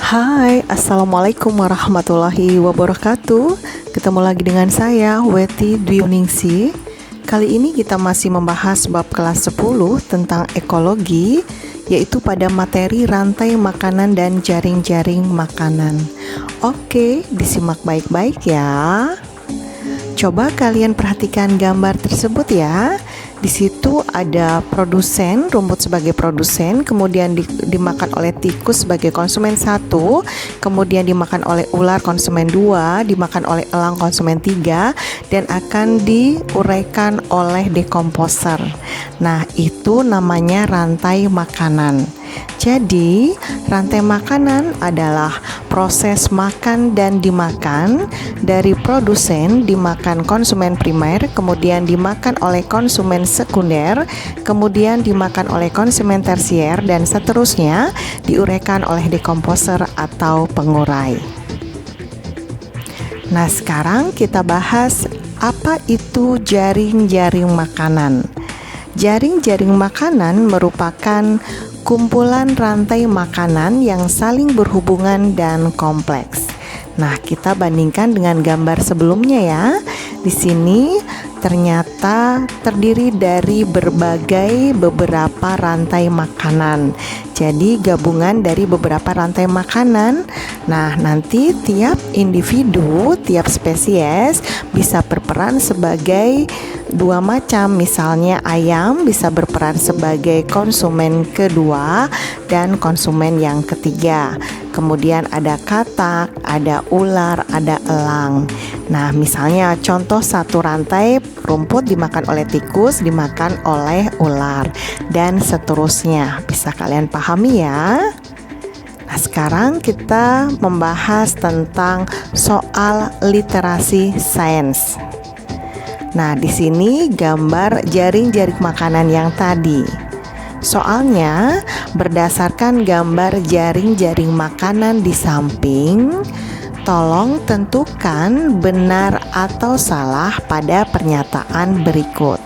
Hai, Assalamualaikum warahmatullahi wabarakatuh. Ketemu lagi dengan saya, Weti Dwiningsi. Kali ini kita masih membahas bab kelas 10 tentang ekologi, yaitu pada materi rantai makanan dan jaring-jaring makanan. Oke, disimak baik-baik ya. Coba kalian perhatikan gambar tersebut ya. Di situ ada produsen, rumput sebagai produsen, kemudian dimakan oleh tikus sebagai konsumen 1, kemudian dimakan oleh ular konsumen 2, dimakan oleh elang konsumen 3, dan akan diuraikan oleh dekomposer. Nah, itu namanya rantai makanan. Jadi, rantai makanan adalah proses makan dan dimakan dari produsen, dimakan konsumen primer, kemudian dimakan oleh konsumen sekunder, kemudian dimakan oleh konsumen tersier, dan seterusnya diuraikan oleh dekomposer atau pengurai. Nah, sekarang kita bahas apa itu jaring-jaring makanan. Jaring-jaring makanan merupakan kumpulan rantai makanan yang saling berhubungan dan kompleks. Nah, kita bandingkan dengan gambar sebelumnya ya. Di sini ternyata terdiri dari beberapa rantai makanan. Jadi gabungan dari beberapa rantai makanan. Nah, nanti tiap individu, tiap spesies bisa berperan sebagai dua macam. Misalnya ayam bisa berperan sebagai konsumen kedua dan konsumen yang ketiga. Kemudian ada katak, ada ular, ada elang. Nah, misalnya contoh satu rantai rumput dimakan oleh tikus, dimakan oleh ular, dan seterusnya. Bisa kalian pahami ya? Nah, sekarang kita membahas tentang soal literasi sains. Nah, di sini gambar jaring-jaring makanan yang tadi. Soalnya berdasarkan gambar jaring-jaring makanan di samping, tolong tentukan benar atau salah pada pernyataan berikut.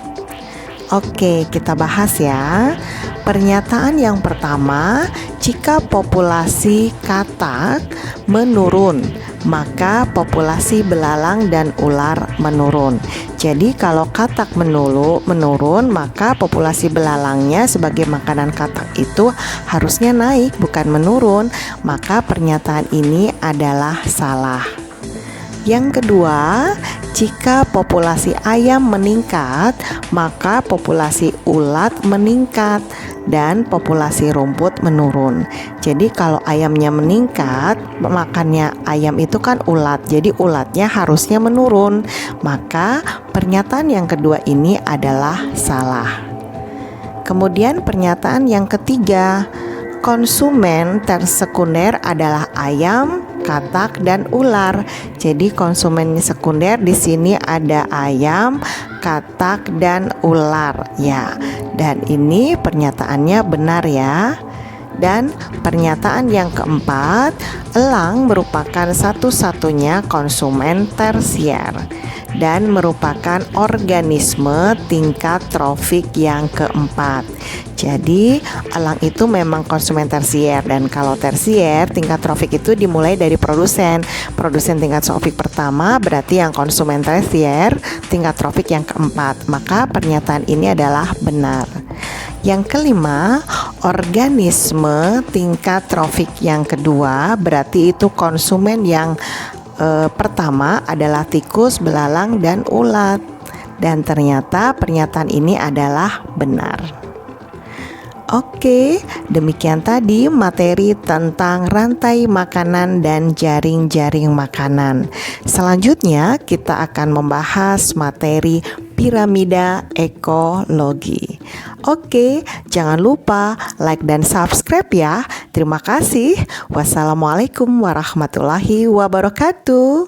Oke, kita bahas ya. Pernyataan yang pertama, jika populasi katak menurun, maka populasi belalang dan ular menurun. Jadi kalau katak menurun, maka populasi belalangnya sebagai makanan katak itu harusnya naik, bukan menurun. Maka pernyataan ini adalah salah. Yang kedua, jika populasi ayam meningkat, maka populasi ulat meningkat dan populasi rumput menurun. Jadi kalau ayamnya meningkat, makannya ayam itu kan ulat. Jadi ulatnya harusnya menurun. Maka pernyataan yang kedua ini adalah salah. Kemudian pernyataan yang ketiga, konsumen tersekunder adalah ayam, katak, dan ular. Jadi konsumen sekunder di sini ada ayam, katak, dan ular ya. Dan ini pernyataannya benar ya. Dan pernyataan yang keempat, elang merupakan satu-satunya konsumen tersier dan merupakan organisme tingkat trofik yang keempat. Jadi elang itu memang konsumen tersier, dan kalau tersier tingkat trofik itu dimulai dari produsen. Produsen tingkat trofik pertama berarti yang konsumen tersier tingkat trofik yang keempat. Maka pernyataan ini adalah benar. Yang kelima, organisme tingkat trofik yang kedua berarti itu konsumen yang pertama adalah tikus, belalang, dan ulat. Dan ternyata pernyataan ini adalah benar. Oke, demikian tadi materi tentang rantai makanan dan jaring-jaring makanan. Selanjutnya kita akan membahas materi piramida ekologi. Oke, jangan lupa like dan subscribe ya. Terima kasih. Wassalamualaikum warahmatullahi wabarakatuh.